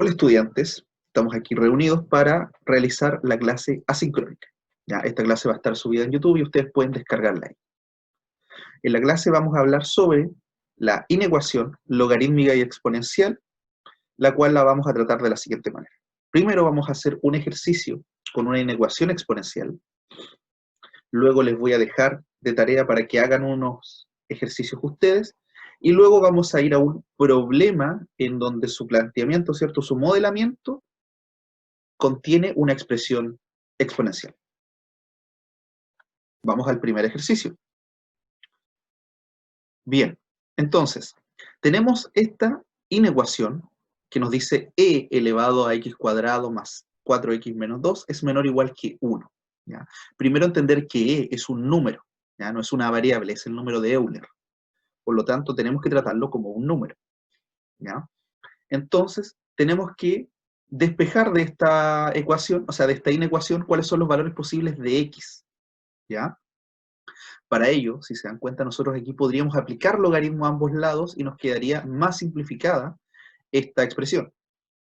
Hola estudiantes, estamos aquí reunidos para realizar la clase asincrónica. ¿Ya? Esta clase va a estar subida en YouTube y ustedes pueden descargarla ahí. En la clase vamos a hablar sobre la inecuación logarítmica y exponencial, la cual la vamos a tratar de la siguiente manera. Primero vamos a hacer un ejercicio con una inecuación exponencial. Luego les voy a dejar de tarea para que hagan unos ejercicios ustedes. Y luego vamos a ir a un problema en donde su planteamiento, ¿cierto? Su modelamiento contiene una expresión exponencial. Vamos al primer ejercicio. Bien, entonces, tenemos esta inecuación que nos dice e elevado a x cuadrado más 4x menos 2 es menor o igual que 1. ¿Ya? Primero entender que e es un número, ¿ya? No es una variable, es el número de Euler. Por lo tanto, tenemos que tratarlo como un número. ¿Ya? Entonces, tenemos que despejar de esta ecuación, o sea, de esta inecuación, cuáles son los valores posibles de x. ¿Ya? Para ello, si se dan cuenta, nosotros aquí podríamos aplicar logaritmo a ambos lados y nos quedaría más simplificada esta expresión,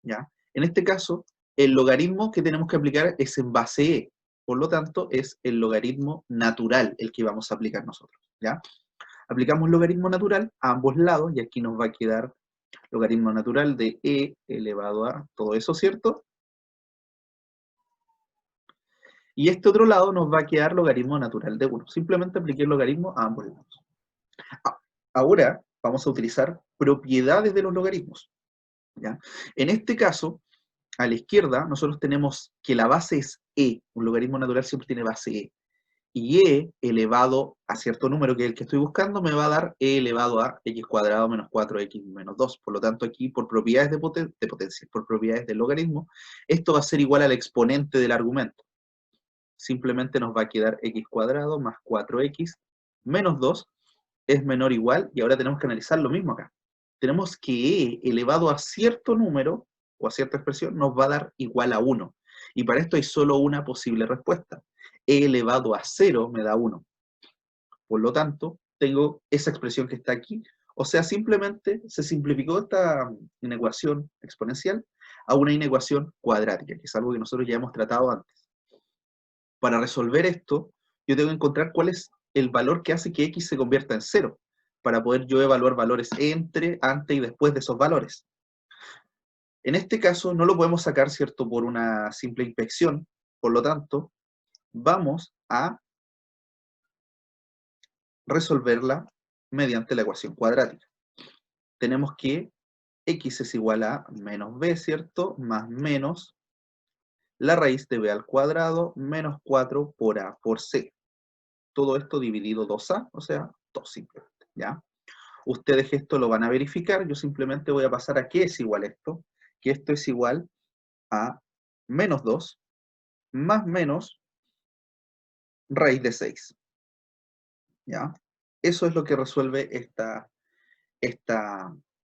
¿ya? En este caso, el logaritmo que tenemos que aplicar es en base e, por lo tanto, es el logaritmo natural el que vamos a aplicar nosotros, ¿ya? Aplicamos logaritmo natural a ambos lados y aquí nos va a quedar logaritmo natural de e elevado a todo eso, ¿cierto? Y este otro lado nos va a quedar logaritmo natural de 1. Simplemente apliqué el logaritmo a ambos lados. Ahora vamos a utilizar propiedades de los logaritmos, ¿ya? En este caso, a la izquierda, nosotros tenemos que la base es e. Un logaritmo natural siempre tiene base e. Y e elevado a cierto número, que es el que estoy buscando, me va a dar e elevado a x cuadrado menos 4x menos 2. Por lo tanto, aquí, por propiedades de potencia, por propiedades del logaritmo, esto va a ser igual al exponente del argumento. Simplemente nos va a quedar x cuadrado más 4x menos 2 es menor o igual, y ahora tenemos que analizar lo mismo acá. Tenemos que e elevado a cierto número, o a cierta expresión, nos va a dar igual a 1. Y para esto hay solo una posible respuesta. E elevado a 0 me da 1. Por lo tanto, tengo esa expresión que está aquí. O sea, simplemente se simplificó esta inecuación exponencial a una inecuación cuadrática, que es algo que nosotros ya hemos tratado antes. Para resolver esto, yo tengo que encontrar cuál es el valor que hace que x se convierta en 0, para poder yo evaluar valores entre, antes y después de esos valores. En este caso, no lo podemos sacar, ¿cierto?, por una simple inspección. Por lo tanto, vamos a resolverla mediante la ecuación cuadrática. Tenemos que x es igual a menos b, ¿cierto?, más menos la raíz de b al cuadrado menos 4 por a por c. Todo esto dividido 2a, o sea, 2 simplemente, ¿ya? Ustedes esto lo van a verificar, yo simplemente voy a pasar a qué es igual esto, que esto es igual a menos 2 más menos raíz de 6, ¿ya? Eso es lo que resuelve esta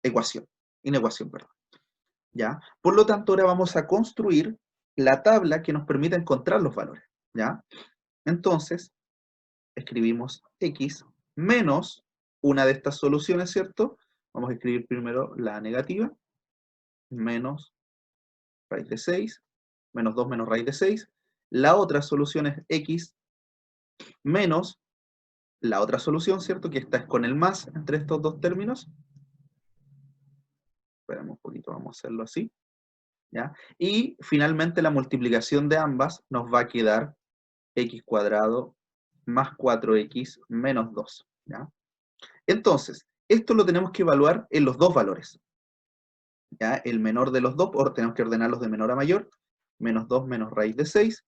inecuación, perdón, ¿ya? Por lo tanto, ahora vamos a construir la tabla que nos permita encontrar los valores, ¿ya? Entonces, escribimos x menos una de estas soluciones, ¿cierto? Vamos a escribir primero la negativa, menos raíz de 6, menos 2 menos raíz de 6. La otra solución es x menos la otra solución, ¿cierto? Que esta es con el más entre estos dos términos. Esperemos un poquito, vamos a hacerlo así, ¿ya? Y finalmente la multiplicación de ambas nos va a quedar x cuadrado más 4x menos 2, ¿ya? Entonces, esto lo tenemos que evaluar en los dos valores, ¿ya? El menor de los dos, tenemos que ordenarlos de menor a mayor, menos 2 menos raíz de 6,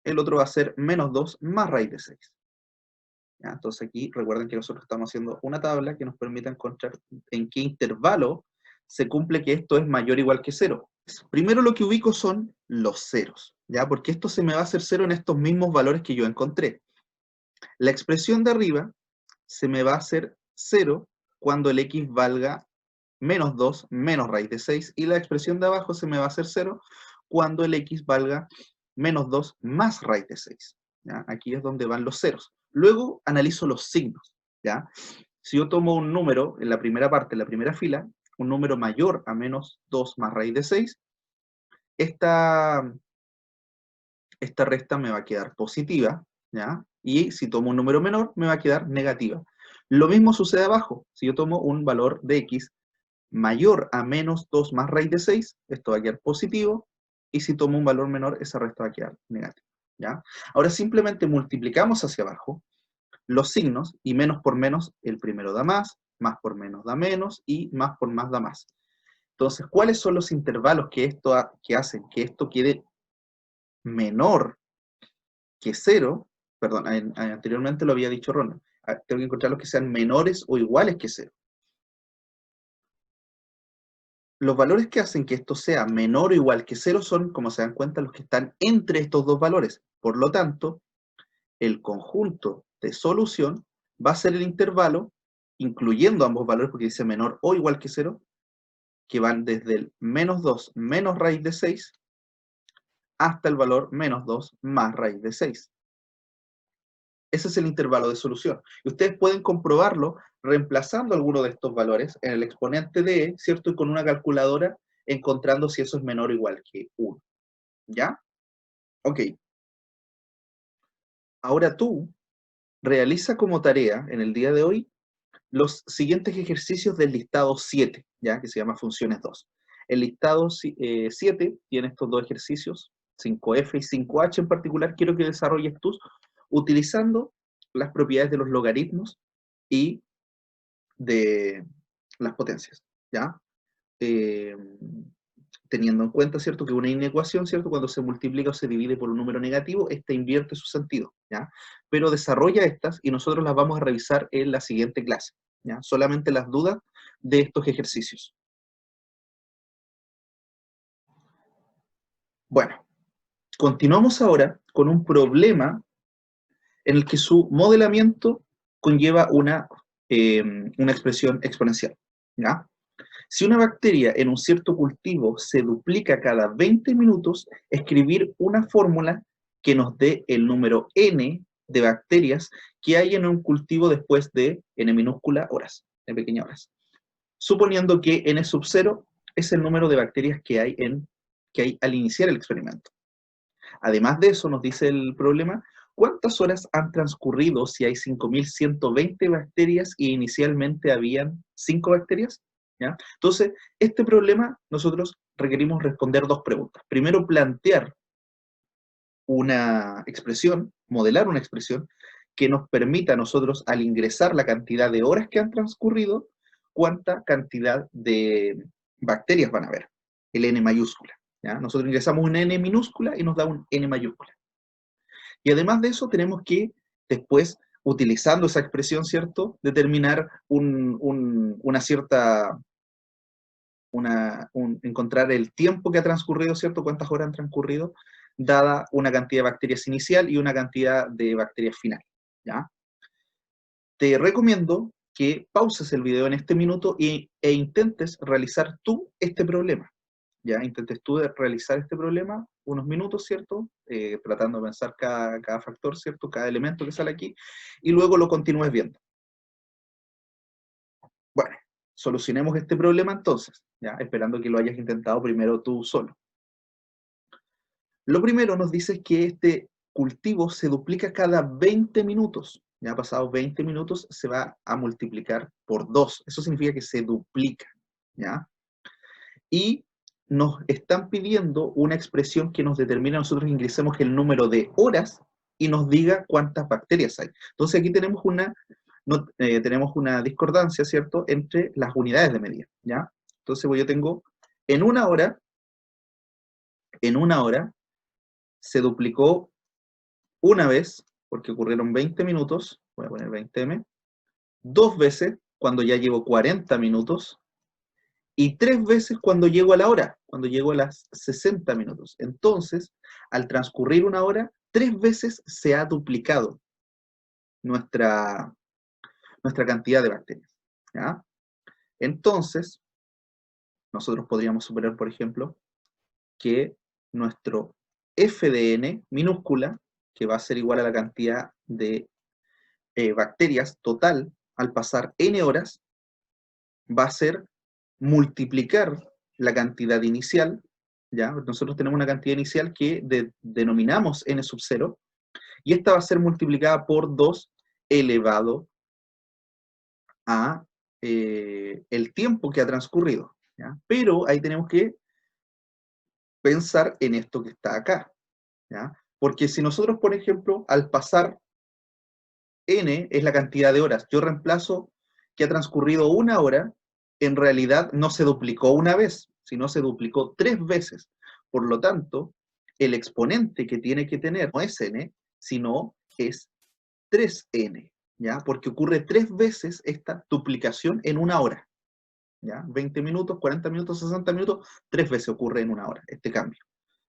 el otro va a ser menos 2 más raíz de 6. ¿Ya? Entonces aquí recuerden que nosotros estamos haciendo una tabla que nos permite encontrar en qué intervalo se cumple que esto es mayor o igual que 0. Primero lo que ubico son los ceros, ¿ya? Porque esto se me va a hacer 0 en estos mismos valores que yo encontré. La expresión de arriba se me va a hacer 0 cuando el x valga menos 2 menos raíz de 6, y la expresión de abajo se me va a hacer 0 cuando el x valga menos 2 más raíz de 6. ¿Ya? Aquí es donde van los ceros. Luego analizo los signos, ¿ya? Si yo tomo un número en la primera parte, en la primera fila, un número mayor a menos 2 más raíz de 6, esta resta me va a quedar positiva, ¿ya? Y si tomo un número menor, me va a quedar negativa. Lo mismo sucede abajo. Si yo tomo un valor de x mayor a menos 2 más raíz de 6, esto va a quedar positivo, y si tomo un valor menor, esa resta va a quedar negativa, ¿ya? Ahora simplemente multiplicamos hacia abajo los signos, y menos por menos, el primero da más por menos da menos, y más por más da más. Entonces, ¿cuáles son los intervalos que hacen que esto quede menor que 0? Perdón, anteriormente lo había dicho Ronald. Tengo que encontrar los que sean menores o iguales que 0. Los valores que hacen que esto sea menor o igual que 0 son, como se dan cuenta, los que están entre estos dos valores. Por lo tanto, el conjunto de solución va a ser el intervalo, incluyendo ambos valores, porque dice menor o igual que 0, que van desde el menos 2 menos raíz de 6 hasta el valor menos 2 más raíz de 6. Ese es el intervalo de solución. Y ustedes pueden comprobarlo reemplazando alguno de estos valores en el exponente de, ¿cierto? Y con una calculadora encontrando si eso es menor o igual que 1. ¿Ya? Ok. Ahora tú realiza como tarea en el día de hoy los siguientes ejercicios del listado 7, ¿ya? Que se llama funciones 2. El listado 7 tiene estos dos ejercicios, 5F y 5H en particular. Quiero que desarrolles tú utilizando las propiedades de los logaritmos y de las potencias, ¿ya? Eh, Teniendo en cuenta, ¿cierto?, que una inecuación, ¿cierto?, cuando se multiplica o se divide por un número negativo, esta invierte su sentido, ¿ya? Pero desarrolla estas y nosotros las vamos a revisar en la siguiente clase, ¿ya? Solamente las dudas de estos ejercicios. Bueno, continuamos ahora con un problema en el que su modelamiento conlleva una expresión exponencial, ¿ya? Si una bacteria en un cierto cultivo se duplica cada 20 minutos, escribir una fórmula que nos dé el número n de bacterias que hay en un cultivo después de n minúscula horas, n pequeñas horas. Suponiendo que n sub 0 es el número de bacterias que hay al iniciar el experimento. Además de eso, nos dice el problema, ¿cuántas horas han transcurrido si hay 5.120 bacterias y inicialmente habían 5 bacterias? ¿Ya? Entonces, este problema nosotros requerimos responder dos preguntas. Primero, plantear una expresión, modelar una expresión que nos permita a nosotros, al ingresar la cantidad de horas que han transcurrido, cuánta cantidad de bacterias van a haber, el n mayúscula. ¿Ya? Nosotros ingresamos un n minúscula y nos da un n mayúscula. Y además de eso, tenemos que después, utilizando esa expresión, ¿cierto?, determinar encontrar el tiempo que ha transcurrido, ¿cierto?, cuántas horas han transcurrido, dada una cantidad de bacterias inicial y una cantidad de bacterias final, ¿ya? Te recomiendo que pauses el video en este minuto e intentes realizar tú este problema, ¿ya? Intentes tú realizar este problema unos minutos, ¿cierto? Tratando de pensar cada factor, ¿cierto? Cada elemento que sale aquí, y luego lo continúes viendo. Bueno, solucionemos este problema entonces, ¿ya? Esperando que lo hayas intentado primero tú solo. Lo primero nos dice que este cultivo se duplica cada 20 minutos. Ya pasados 20 minutos se va a multiplicar por 2. Eso significa que se duplica, ¿ya? Y nos están pidiendo una expresión que nos determine a nosotros ingresemos el número de horas y nos diga cuántas bacterias hay. Entonces aquí tenemos una discordancia, ¿cierto?, entre las unidades de medida, ¿ya? Entonces yo tengo en una hora se duplicó una vez, porque ocurrieron 20 minutos, voy a poner 20m, dos veces cuando ya llevo 40 minutos, y tres veces cuando llego a la hora, cuando llego a las 60 minutos. Entonces, al transcurrir una hora, tres veces se ha duplicado nuestra cantidad de bacterias, ¿ya? Entonces, nosotros podríamos suponer, por ejemplo, que nuestro f de n minúscula, que va a ser igual a la cantidad de bacterias total al pasar n horas, va a ser multiplicar la cantidad inicial ¿ya? Nosotros tenemos una cantidad inicial que denominamos n sub 0, y esta va a ser multiplicada por 2 elevado a el tiempo que ha transcurrido, ¿ya? Pero ahí tenemos que pensar en esto que está acá, ¿ya? Porque si nosotros, por ejemplo, al pasar n es la cantidad de horas, yo reemplazo que ha transcurrido una hora, en realidad no se duplicó una vez, sino se duplicó 3 veces. Por lo tanto, el exponente que tiene que tener no es n, sino es 3n, ¿ya? Porque ocurre 3 veces esta duplicación en una hora, ¿ya? 20 minutos, 40 minutos, 60 minutos, 3 veces ocurre en una hora este cambio,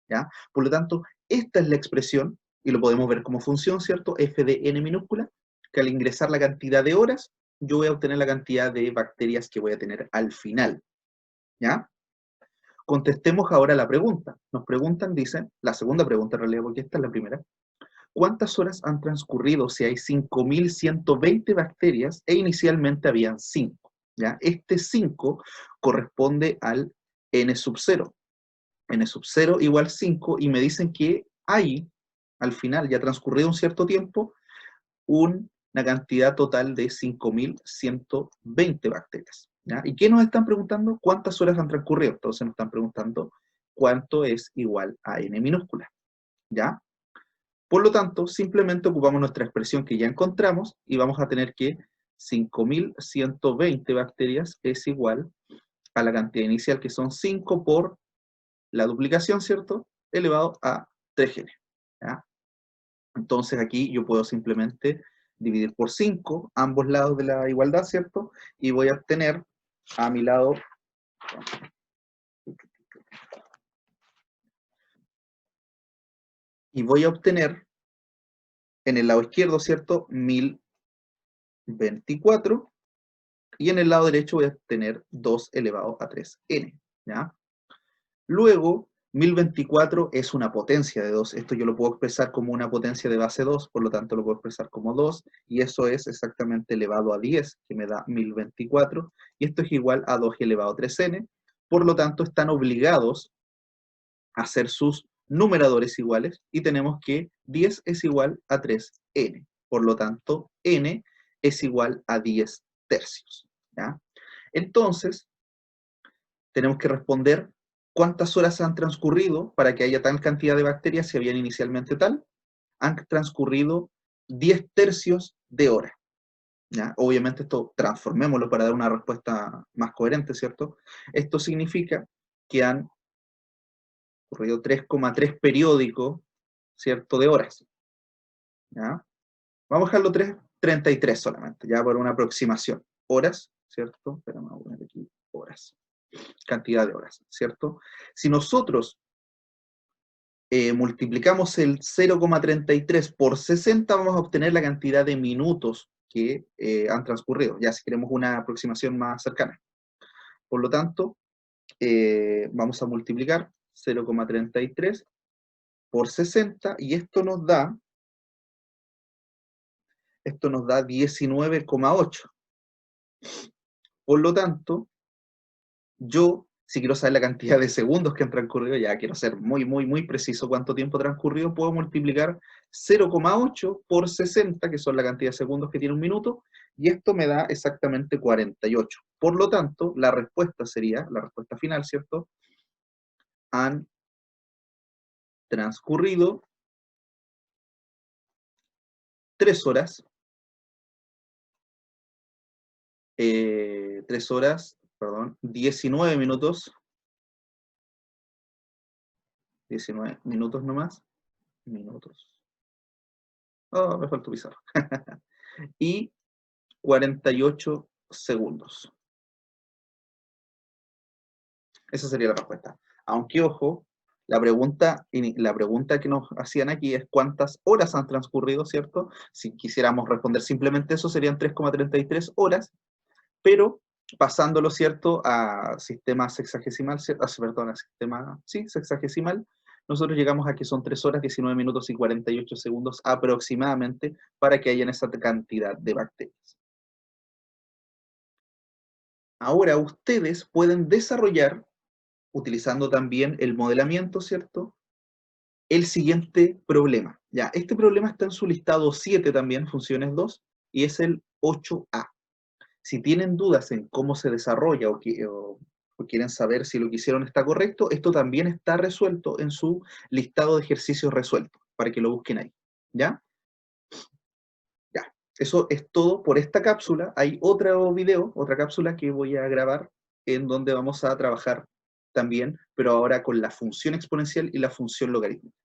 ¿ya? Por lo tanto, esta es la expresión, y lo podemos ver como función, ¿cierto? F de n minúscula, que al ingresar la cantidad de horas, yo voy a obtener la cantidad de bacterias que voy a tener al final, ¿ya? Contestemos ahora la pregunta. Nos preguntan, dicen, la segunda pregunta en realidad, porque esta es la primera. ¿Cuántas horas han transcurrido si hay 5.120 bacterias e inicialmente habían 5? ¿Ya? Este 5 corresponde al n sub 0. N sub 0 igual 5, y me dicen que hay, al final, ya transcurrido un cierto tiempo, una cantidad total de 5.120 bacterias, ¿ya? ¿Y qué nos están preguntando? ¿Cuántas horas han transcurrido? Entonces nos están preguntando cuánto es igual a n minúscula, ¿ya? Por lo tanto, simplemente ocupamos nuestra expresión que ya encontramos y vamos a tener que 5.120 bacterias es igual a la cantidad inicial, que son 5 por la duplicación, ¿cierto? Elevado a 3n, ¿ya? Entonces aquí yo puedo simplemente dividir por 5 ambos lados de la igualdad, ¿cierto? Y voy a obtener a mi lado, y voy a obtener en el lado izquierdo, ¿cierto? 1024, y en el lado derecho voy a obtener 2 elevado a 3n, ¿ya? Luego, 1024 es una potencia de 2. Esto yo lo puedo expresar como una potencia de base 2, por lo tanto lo puedo expresar como 2, y eso es exactamente elevado a 10, que me da 1024, y esto es igual a 2 elevado a 3n, por lo tanto están obligados a hacer sus numeradores iguales, y tenemos que 10 es igual a 3n, por lo tanto n es igual a 10 tercios, ¿ya? Entonces, tenemos que responder cuántas horas han transcurrido para que haya tal cantidad de bacterias si habían inicialmente tal. Han transcurrido 10 tercios de hora, ¿ya? Obviamente esto transformémoslo para dar una respuesta más coherente, ¿cierto? Esto significa que han ocurrido 3,3 periódicos, ¿cierto? De horas, ¿ya? Vamos a dejarlo 33 solamente, ya por una aproximación. Horas, ¿cierto? Pero vamos a poner aquí horas. Cantidad de horas, ¿cierto? Si nosotros multiplicamos el 0,33 por 60, vamos a obtener la cantidad de minutos que han transcurrido, ya si queremos una aproximación más cercana. Por lo tanto, vamos a multiplicar 0,33 por 60, y esto nos da 19,8. Por lo tanto, yo, si quiero saber la cantidad de segundos que han transcurrido, ya quiero ser muy, muy, muy preciso cuánto tiempo ha transcurrido, puedo multiplicar 0,8 por 60, que son la cantidad de segundos que tiene un minuto, y esto me da exactamente 48. Por lo tanto, la respuesta sería, la respuesta final, ¿cierto? Han transcurrido 3 horas, 3 horas, perdón, 19 minutos, 19 minutos nomás, minutos. Oh, me faltó pizarra. Y 48 segundos. Esa sería la respuesta. Aunque, ojo, la pregunta que nos hacían aquí es cuántas horas han transcurrido, ¿cierto? Si quisiéramos responder simplemente eso, serían 3,33 horas, pero pasándolo, ¿cierto?, a sistema sexagesimal, perdón, a sistema, sí, sexagesimal, nosotros llegamos a que son 3 horas, 19 minutos y 48 segundos aproximadamente para que hayan esa cantidad de bacterias. Ahora ustedes pueden desarrollar utilizando también el modelamiento, ¿cierto? El siguiente problema. Ya, este problema está en su listado 7 también, funciones 2, y es el 8A. Si tienen dudas en cómo se desarrolla o quieren saber si lo que hicieron está correcto, esto también está resuelto en su listado de ejercicios resueltos, para que lo busquen ahí. ¿Ya? Ya. Eso es todo por esta cápsula. Hay otro video, otra cápsula que voy a grabar en donde vamos a trabajar también, pero ahora con la función exponencial y la función logarítmica.